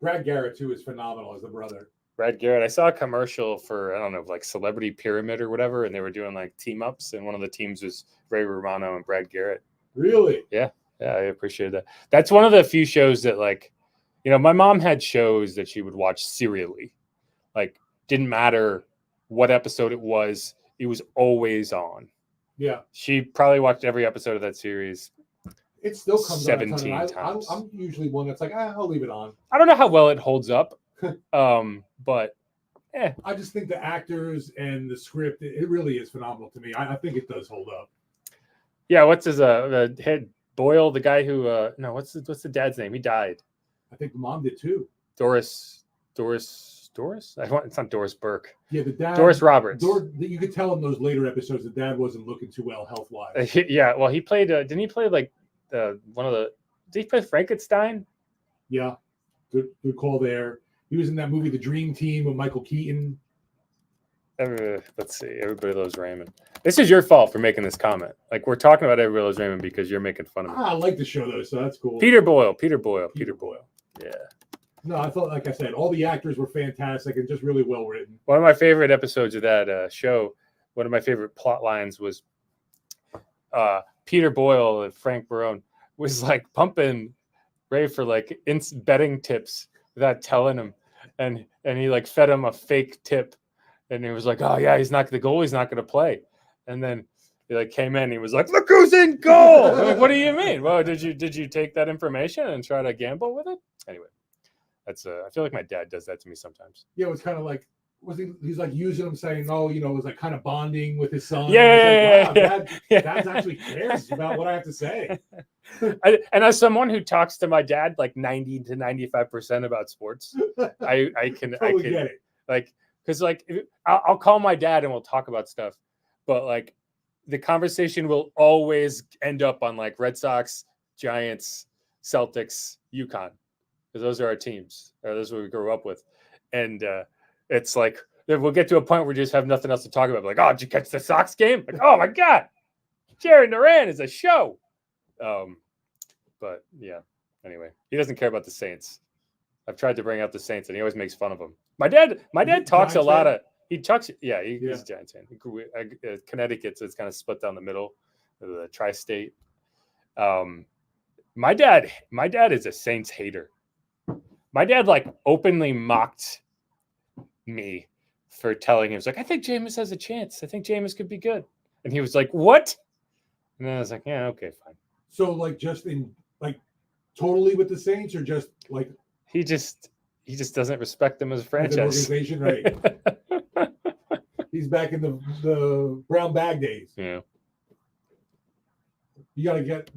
Brad Garrett too is phenomenal as the brother. Brad Garrett. I saw a commercial for, I don't know, like Celebrity Pyramid or whatever, and they were doing like team ups, and one of the teams was Ray Romano and Brad Garrett. Really? Yeah, I appreciate that. That's one of the few shows that, like, you know, my mom had shows that she would watch serially. Like, didn't matter what episode it was always on. Yeah. She probably watched every episode of that series. It still comes 17 on times. I'm usually one that's like, I'll leave it on. I don't know how well it holds up. But I just think the actors and the script, it really is phenomenal to me. I think it does hold up. Yeah, what's his head Boyle, the guy who no, what's the dad's name? He died. I think the mom did too. Doris. It's not Doris Burke. Yeah, the dad. Doris Roberts. You could tell in those later episodes the dad wasn't looking too well health wise. Yeah, well, he played. Didn't he play like one of the? Did he play Frankenstein? Yeah, good call there. He was in that movie, The Dream Team, with Michael Keaton. Let's see. Everybody loves Raymond. This is your fault for making this comment. Like, we're talking about Everybody Loves Raymond because you're making fun of me. I like the show though, so that's cool. Peter Boyle. Yeah. No, I thought, like I said, all the actors were fantastic and just really well written. One of my favorite episodes of that show, one of my favorite plot lines was Peter Boyle and Frank Barone was like pumping Ray for like betting tips without telling him. And he like fed him a fake tip. And he was like, oh yeah, the goalie's not going to play. And then he like came in, he was like, look who's in goal. I'm like, what do you mean? Well, did you take that information and try to gamble with it? Anyway. That's I feel like my dad does that to me sometimes. Yeah, it was kind of like, he's like using him, saying, "Oh, it was like kind of bonding with his son." Yeah, Dad actually cares about what I have to say. And as someone who talks to my dad like 90 to 95% about sports, I can get it. Like, because like I'll call my dad and we'll talk about stuff, but like the conversation will always end up on like Red Sox, Giants, Celtics, UConn. Those are our teams, or those are what we grew up with. And it's like, we'll get to a point where we just have nothing else to talk about. Like, oh, did you catch the Sox game? Like, oh my God, Jared Duran is a show. But yeah, anyway, he doesn't care about the Saints. I've tried to bring up the Saints and he always makes fun of them. My dad talks a lot of, he's a Giants fan. Connecticut, so it's kind of split down the middle of the tri-state. My dad is a Saints hater. My dad like openly mocked me for telling him, he was like, I think Jameis has a chance. I think Jameis could be good. And he was like, what? And then I was like, yeah, okay, fine. So like just in like totally with the Saints, or just like he just doesn't respect them as a franchise. Organization, right? He's back in the brown bag days. Yeah. You gotta get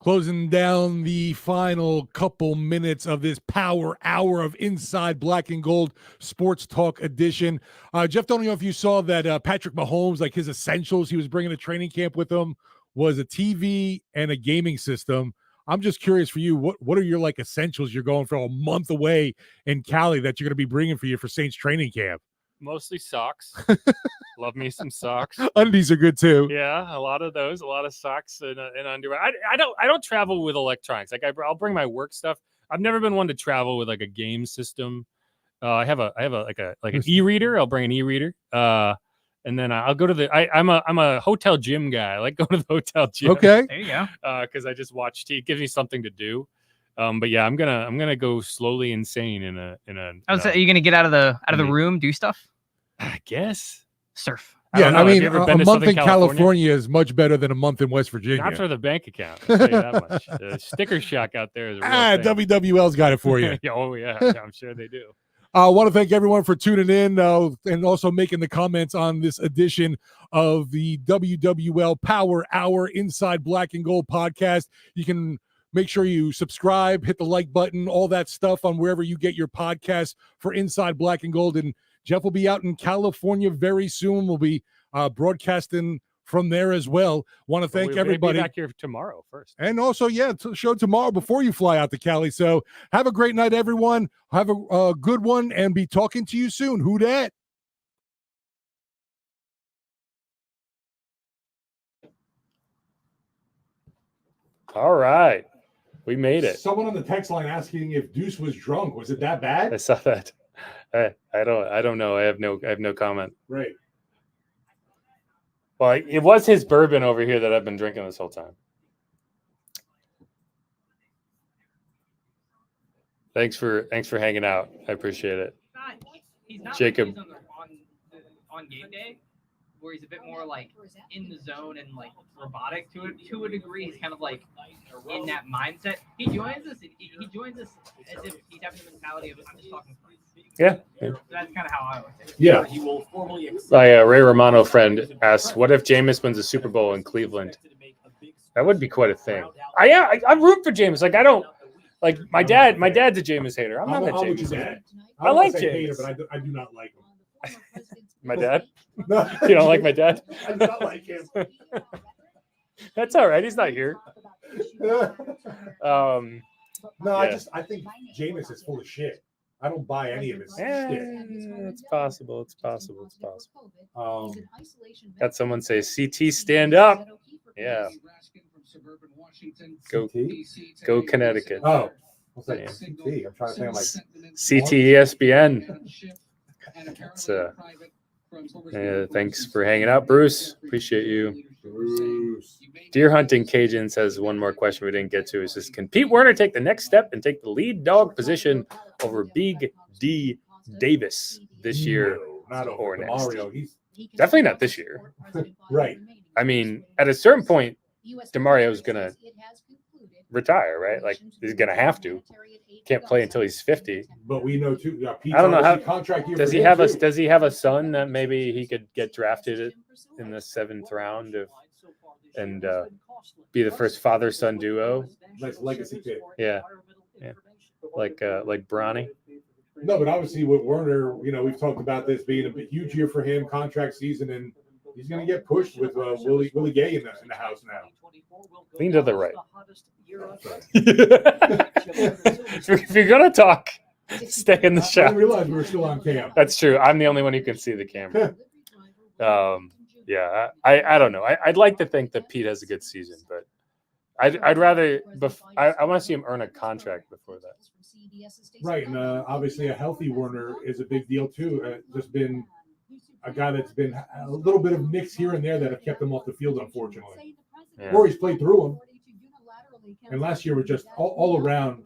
closing down the final couple minutes of this power hour of Inside Black and Gold Sports Talk edition. Jeff, don't know if you saw that Patrick Mahomes, like his essentials he was bringing to training camp with him was a TV and a gaming system. I'm just curious for you, what are your like essentials you're going for a month away in Cali that you're going to be bringing for you for Saints training camp? Mostly socks. Love me some socks. Undies are good too. Yeah, a lot of those, a lot of socks and underwear. I don't travel with electronics. Like I'll bring my work stuff. I've never been one to travel with like a game system. I have an e-reader. I'll bring an e-reader. And then I'll go to I'm a hotel gym guy. I like going to the hotel gym. Okay, there you go. Because I just watch TV. It gives me something to do. But yeah, I'm gonna go slowly insane in a. Are you gonna get out of the room, do stuff? I guess surf. Yeah, I mean, a month in California is much better than a month in West Virginia. Not for the bank account. I'll tell you that much. The sticker shock out there is a real thing. WWL's got it for you. Oh yeah, I'm sure they do. I want to thank everyone for tuning in and also making the comments on this edition of the WWL Power Hour Inside Black and Gold podcast. You can make sure you subscribe, hit the like button, all that stuff on wherever you get your podcasts for Inside Black and Gold. And Jeff will be out in California very soon. We'll be broadcasting from there as well. Want to thank everybody. Be back here tomorrow first. And also, show tomorrow before you fly out to Cali. So have a great night, everyone. Have a good one, and be talking to you soon. Who dat? All right. We made it. Someone on the text line asking if Deuce was drunk. Was it that bad? I saw that. I don't know. I have no comment. Right. Well, it was his bourbon over here that I've been drinking this whole time. Thanks for hanging out. I appreciate it. He's not Jacob. Like on game day, where he's a bit more like in the zone and like robotic to a degree. He's kind of like in that mindset. He joins us. He joins us as if he's having the mentality of I'm just talking. Yeah. So that's kind of how I would say. Yeah. My Ray Romano friend asks, "What if Jameis wins a Super Bowl in Cleveland?" That would be quite a thing. I'm rooting for Jameis. Like I don't like my dad. My dad's a Jameis hater. I'm not a Jameis hater. I like Jameis, but I do not like him. My dad? You don't like my dad? I do not like him. That's all right. He's not here. I think Jameis is full of shit. I don't buy any of his shit. It's possible. Got someone say, CT, stand up. Yeah. Go Connecticut. Oh. What's that? CT. I'm trying to think of like CT ESPN. Thanks for hanging out, Bruce. Appreciate you. Bruce. Deer Hunting Cajun says one more question we didn't get to. He says, can Pete Werner take the next step and take the lead dog position over Big D Davis this year or next? Mario. Definitely not this year. Right. I mean, at a certain point, DeMario's going to retire, right? Like, he's going to have to. Can't play until he's 50. But we know too. I don't know how. Contract year Does he have a son that maybe he could get drafted in the 7th round and be the first father-son duo? Nice legacy pick. Yeah. Like Bronny. No, but obviously with Werner, we've talked about this being a huge year for him, contract season, and he's going to get pushed with Willie Gay in the house now. Lean to the right. If you're going to talk, stay in the shot. I didn't realize we were still on cam. That's true. I'm the only one who can see the camera. Yeah, I don't know. I'd like to think that Pete has a good season, but I'd rather. I want to see him earn a contract before that. Right, and obviously a healthy Werner is a big deal too. Just been a guy that's been a little bit of nicks here and there that have kept him off the field, unfortunately. Yeah. Or he's played through them. And last year was just all around.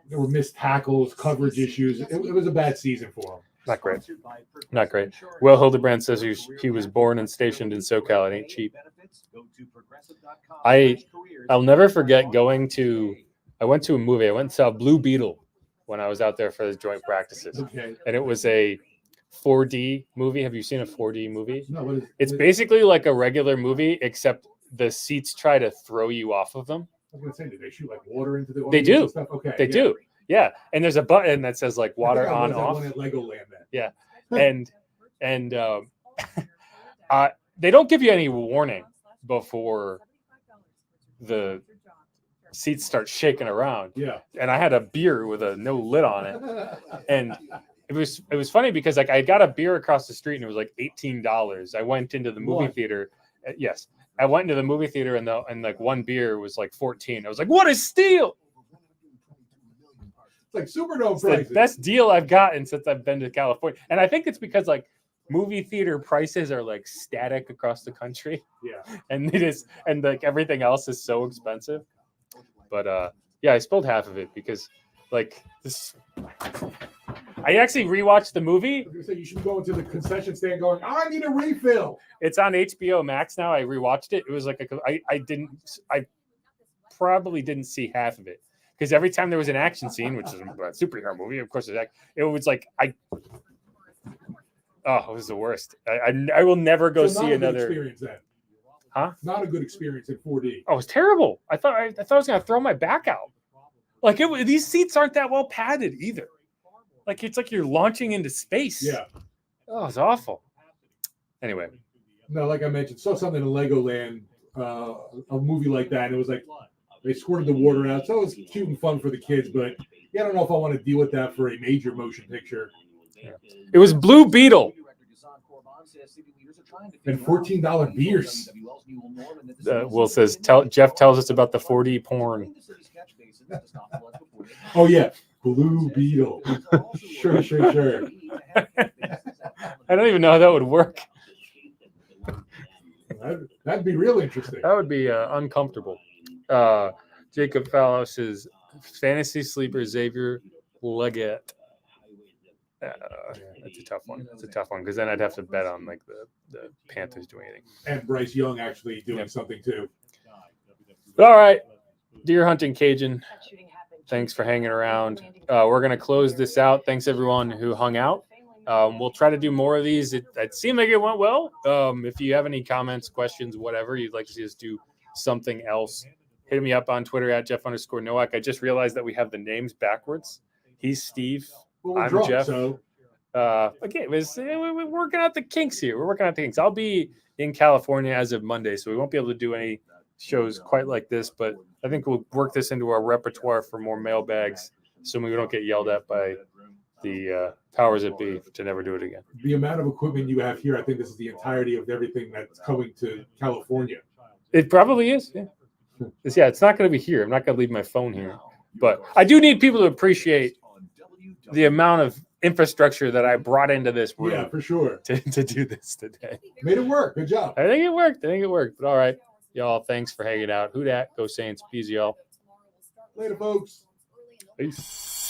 There were missed tackles, coverage issues. It was a bad season for him. Not great. Will Hildebrand says he was born and stationed in SoCal. It ain't cheap. I'll never forget I went to a movie. I went and saw Blue Beetle when I was out there for the joint practices. Okay. And it was a 4D movie. Have you seen a 4D movie? No, it's basically like a regular movie, except the seats try to throw you off of them. I was going to say, did they shoot like water into the audience? They do. And stuff? Okay. They do. Yeah. And there's a button that says like water on, off. One at Legoland then. Yeah. And they don't give you any warning before the seats start shaking around. Yeah. And I had a beer with no lid on it. And it was funny because like I got a beer across the street and it was like $18. I went into the movie theater. Yes. I went into the movie theater and like one beer was like $14. I was like, what a steal. It's like Superdome It's prices. the best deal I've gotten since I've been to California. And I think it's because like movie theater prices are like static across the country. Yeah. And like everything else is so expensive. But yeah, I spilled half of it because like this. I actually rewatched the movie. I was gonna say you should go into the concession stand going, I need a refill. It's on HBO Max now. I rewatched it. It was like I probably didn't see half of it because every time there was an action scene, which is a superhero movie, of course, it was like it was the worst. I will never go see another experience then. Huh? Not a good experience in 4D. Oh, it was terrible. I thought I was gonna throw my back out. Like these seats aren't that well padded either. Like it's like you're launching into space. Yeah. Oh, it's awful. Anyway, No, like I mentioned, saw something in Legoland, a movie like that, and it was like they squirted the water out. So it was cute and fun for the kids, but yeah, I don't know if I want to deal with that for a major motion picture. Yeah. It was Blue Beetle. And $14 beers. Will says, Jeff tells us about the 4D porn. Oh, yeah. Blue Beetle. Sure. I don't even know how that would work. That'd be real interesting. That would be uncomfortable. Jacob Fallow says, fantasy sleeper Xavier Leggett. That's a tough one. It's a tough one because then I'd have to bet on like the Panthers doing anything. And Bryce Young actually doing something too. All right. Deer hunting Cajun. Thanks for hanging around. We're going to close this out. Thanks everyone who hung out. We'll try to do more of these. It seemed like it went well. If you have any comments, questions, whatever you'd like to see us do something else, hit me up on Twitter at Jeff_Nowak. I just realized that we have the names backwards. He's Steve. I'm drunk, Jeff. So. Again, we're working out the kinks here. We're working out the kinks. I'll be in California as of Monday, so we won't be able to do any shows quite like this, but I think we'll work this into our repertoire for more mailbags, assuming we don't get yelled at by the powers that be to never do it again. The amount of equipment you have here, I think this is the entirety of everything that's coming to California. It probably is. Yeah, it's not going to be here. I'm not going to leave my phone here, but I do need people to appreciate the amount of infrastructure that I brought into this room. Yeah, for sure. To do this today. Made it work. Good job. I think it worked. But all right, y'all, thanks for hanging out. Who dat? Go Saints. Peace, y'all. Later, folks. Peace.